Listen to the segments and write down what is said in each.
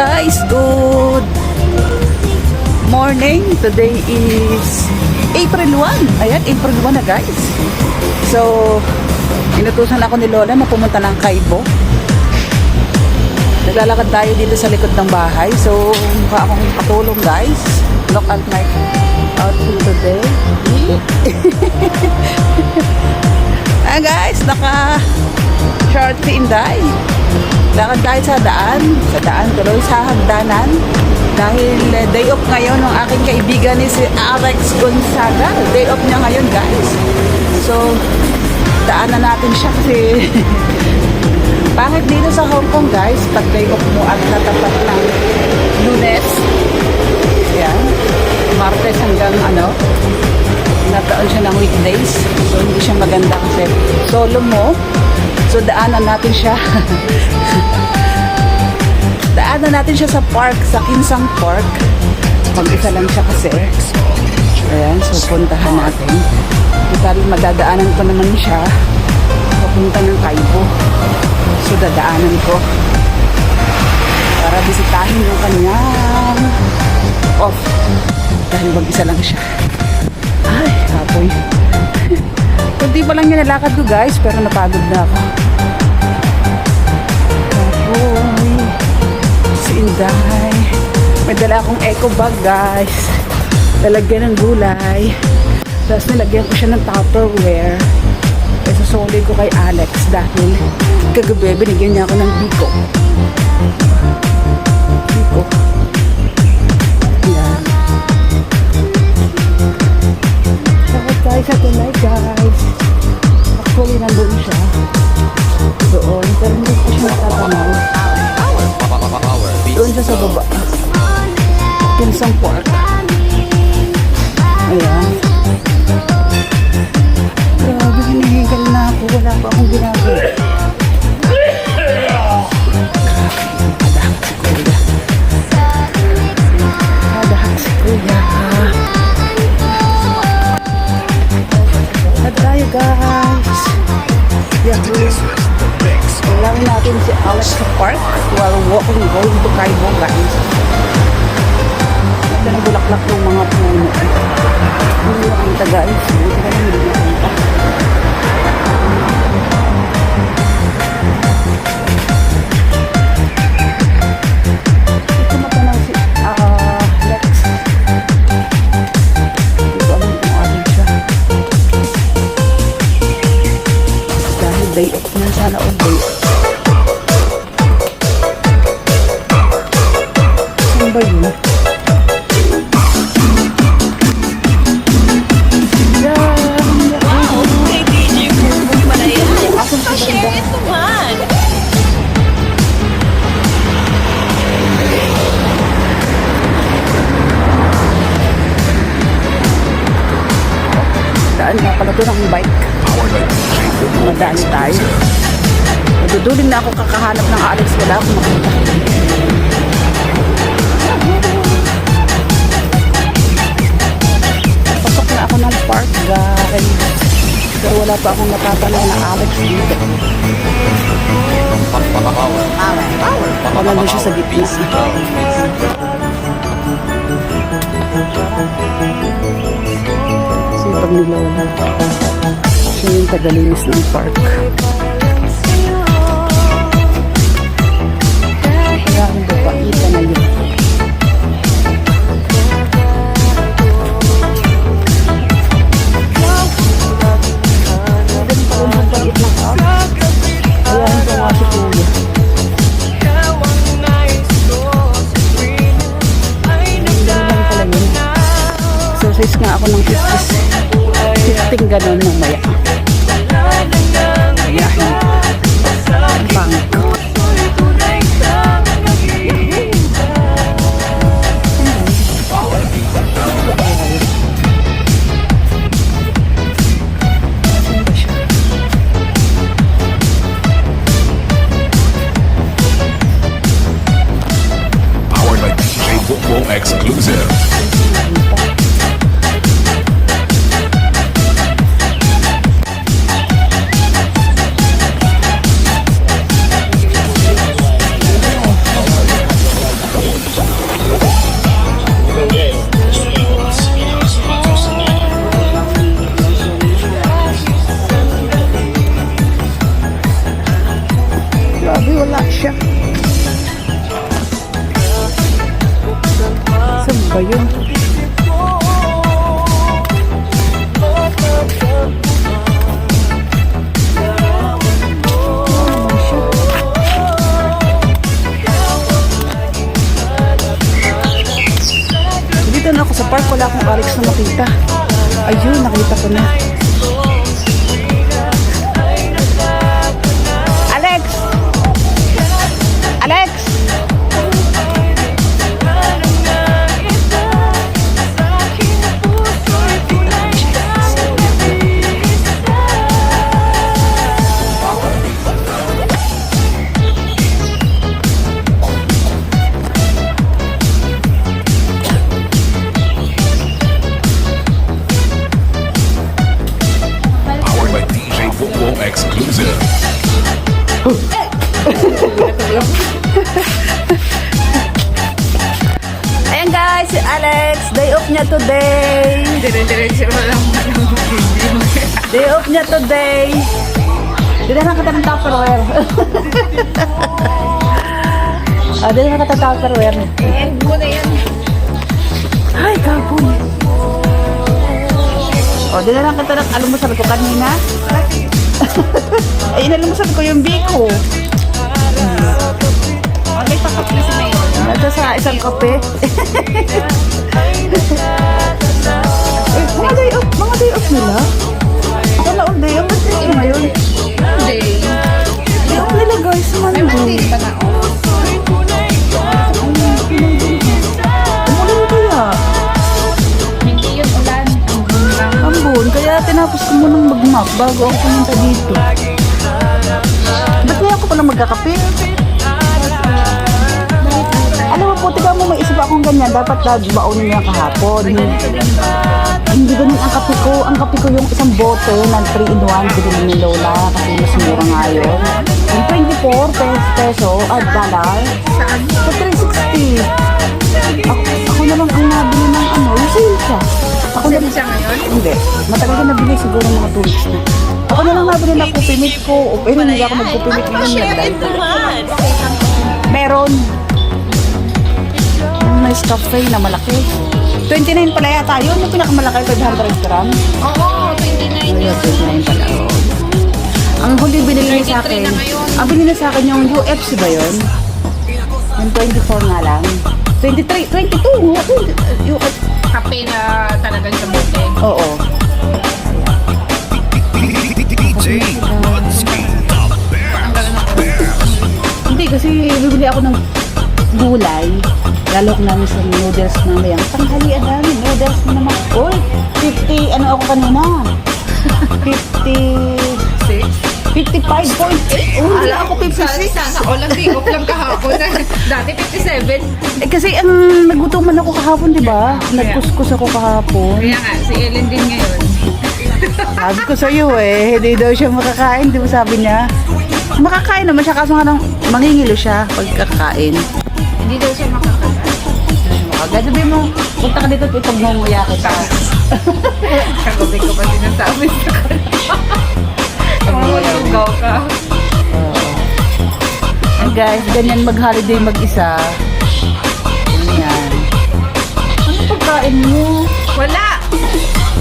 Guys, good morning. Today is April 1. Ayan, April 1 na guys. So, inutusan ako ni Lola na pumunta ng Kaibo. Naglalakad tayo dito sa likod ng bahay. So, mukha akong katulong guys. Look at my outfit today. Guys, naka-short si Inday. Lakad tayo sa daan tuloy sa hagdanan. Dahil day off ngayon ng aking kaibigan ni si Alex Gonzaga. Day off niya ngayon guys. So, daanan natin siya kasi pangit dito sa Hong Kong guys. Pag day off mo at natapat ng Lunes. Yan. Martes hanggang nataon siya ng weekdays. So, hindi siya maganda kasi solo mo. So, daanan natin siya. Daanan natin siya sa park, sa Kinsang Park. Mag-isa lang siya kasi. Ayan, so puntahan natin. Total, madadaanan ko naman siya. Papunta ng Kaibo. So, dadaanan ko. Para bisitahin yung kanyang off. Dahil mag-isa lang siya. Ay, hapoy. Kunti pa lang yung nalakad ko guys, pero napagod na ako. Hapoy. Si Inday. May dala akong eco bag guys. Lalagyan ng gulay. Tapos nilagyan ko siya ng Tupperware. Susuli ko kay Alex dahil kagabi binigyan niya ako ng biko. Biko. Yan. Sakot tayo sa tunay guys. Actually nandun siya. Doon. Pero hindi ko siya natatanaw. Doon siya sa baba. Kinsang Park. Ayan. Grabe, hinihigal na ako. Wala pa akong ginagawa. Kadahak si Kuya. At tayo guys. Yahoo. Kailangan natin si Alex sa park while walking going to Kaibo guys. Ito na bulaklak ng mga puno. Hindi nakita guys. Hindi nakita. Ito matanaw si Lex. Hindi ko alam kung alin siya. Dahil day off na sana o day off. Saan ba yun? Daan nga pala ito ng bike. Madaan tayo. Nadudulin na ako kakahanap ng Alex. Wala akong makita. Pasok na ako ng park guys. Pero wala pa akong natatanaw na Alex dito. Wala na siya sa gitna. Sipag ni Lola. Siya yung tagalinis ng park. Maraming bapakita na yun. Ayan po nga si Kuya. Exercise nga ako ng 15 gano'n mamaya. Ayan. Ang pangit ko. Powered by DJ Football Exclusive. yun. Dito na ako sa park, wala akong Alex na makita. Ayun, nakita ko na. Alex! Alex! Powered by DJ Bongbong Exclusive. Ayan guys, si Alex, day off niya today. Dire-diretso mo lang Day off niya today. Dinala kita ng Tupperware. Dinala kita ng Tupperware. end mo na yan. Ay, kapon. Dinala kita ng almusal ko kanina. Ay, inalmusal ko yung biko. Okay, pakapli si Mayor. Ito sa isang kape. Mga day off nila. Wala all day off. Ba't day off ngayon? Monday. Day off nila guys, May Monday Monday. pa na off. Umulan kaya. Hindi yun ulan. Ambon, kaya tinapos ko munang mag-map bago ako pumunta dito. Ba't kaya ako palang magkakape? Alam mo po, tiga mo may isip akong ganyan. Dapat baunin niya kahapon. Hindi ganun ang kape ko. Ang kape ko yung isang bote ng 3-in-1. Bili ni Lola kasi mas mura nga yun. Yung 24 peso at dollar. Saan? Sa 360. Ako na lang ang nabili ng yung sale siya. Ako na Saan siya ngayon? Hindi. Matagal ko nabili siguro mga 2 weeks na. Ako na lang nabili ng kupimit ko. Pero hindi ako magkupimit ngayon. Meron. Yung nice cafe na malaki. 29 pala yata yun. Yung pinakamalaki, 500 gram. Oo, 29 yun. 29 pala. Ang huli binili niya sa 33 akin. na ngayon. Ang binili niya sa akin yung UFC ba yun? Yung 24 nga lang. 23, 22. UFC. Kape na talagang sa bote. Oo. DJ Munski, the best. Hindi kasi bibili ako ng gulay. Lalo ko namin sa noodles mamaya. Tanghalian namin, noodles na naman. Uy, 50, ano ako kanina? 50, 55.8. Uy, wala ako 56. Sana all ang day off lang kahapon. Dati 57. Eh kasi ang nagutuman ako kahapon, di ba? Nagkuskus ako kahapon. Kaya nga, si Ellen din ngayon. Sabi ko sa iyo hindi daw siya makakain, di ba sabi niya? Makakain naman siya, kaso nga nang mangingilo siya pagkakain. Hindi daw siya makakain. Agad sabi mo, punta ka dito at ipagmumuya kita. Kagabi ko pa sinasabi sa kanya. Masugaw ka. And guys, ganyan mag-holiday mag-isa. Ganyan. Ano pagkain mo? Wala!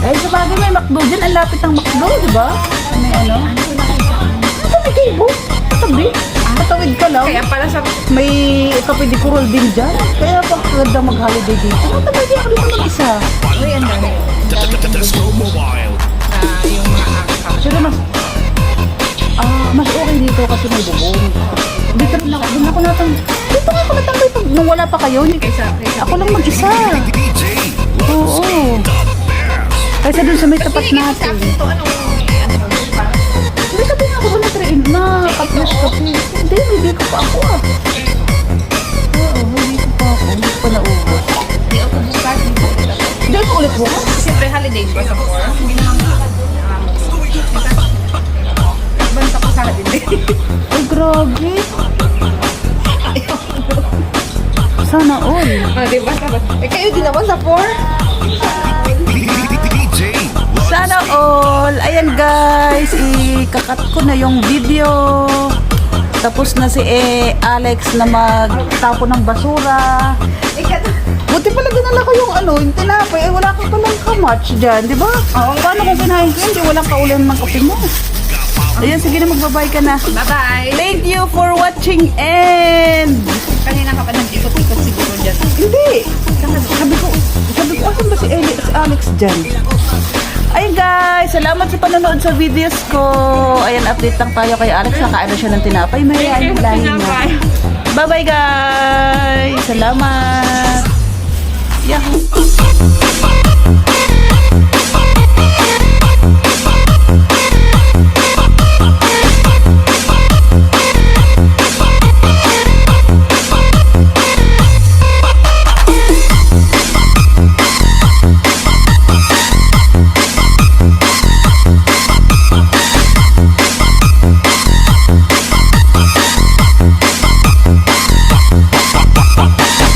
Eh, sa bagay may McDo dyan. Ang lapit ng McDo, di ba? May ano? Tabi kayo? Tabi? Matawid ka lang. Kaya pala sa May kape di kurol din dyan. Kaya pagkaganda mag-holiday dito. Ano tabi di ako dito mag-isa? Uy, ano na yun? Disco Mobile. Yung mga akap. Pero mas okay dito kasi may bubong. Dito rin ako. Doon ako natang... Dito nga ako natambay pag nung wala pa kayo. Kaysa Ako lang mag-isa. DJ Oo. Kaysa doon sa may tapat natin. ito, anong Hindi sabi nga ako ba na kaplas kape. Hindi, may biko pa ako ah. Oo, may biko pa ako. Hindi ko pa naubos. Hindi ako bukas. Hindi ko ulit bukas. Siyempre holiday ba sa 4? Hindi naman banta ko sa holiday. Ay, grabe. Sana all. Diba? Kayo din naman sa 4? DJ Sana all. Ayan guys, ikakat ko na yung video. Tapos na si Alex na magtapo ng basura. Buti pa pala dinala ko yung yung tinapay. Eh, wala ka palang kamatch dyan, di ba? Paano kung kinain ko yun? Di walang kaulan ng kape mo. Ayan, sige na, magbabay ka na. Bye-bye! Thank you for watching and... Kanina ka pa nag-ikot-ikot siguro dyan. Hindi! Sabi ko, asan ba si Alex dyan? Ayun guys, salamat sa panonood sa videos ko. Ayan, update lang tayo kay Alex. Nakain na siya ng tinapay. May lahin na. Bye-bye guys! Salamat! Yahoo!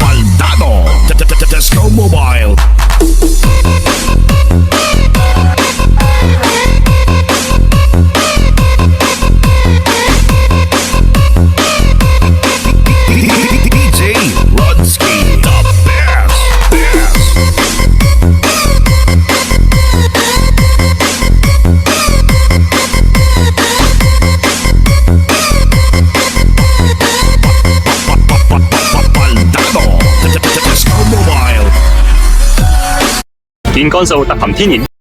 Baldado. Tesco Mobile. DJ Rudsky. The best. Baldado. Tesco Mobile. 健康數特含天然。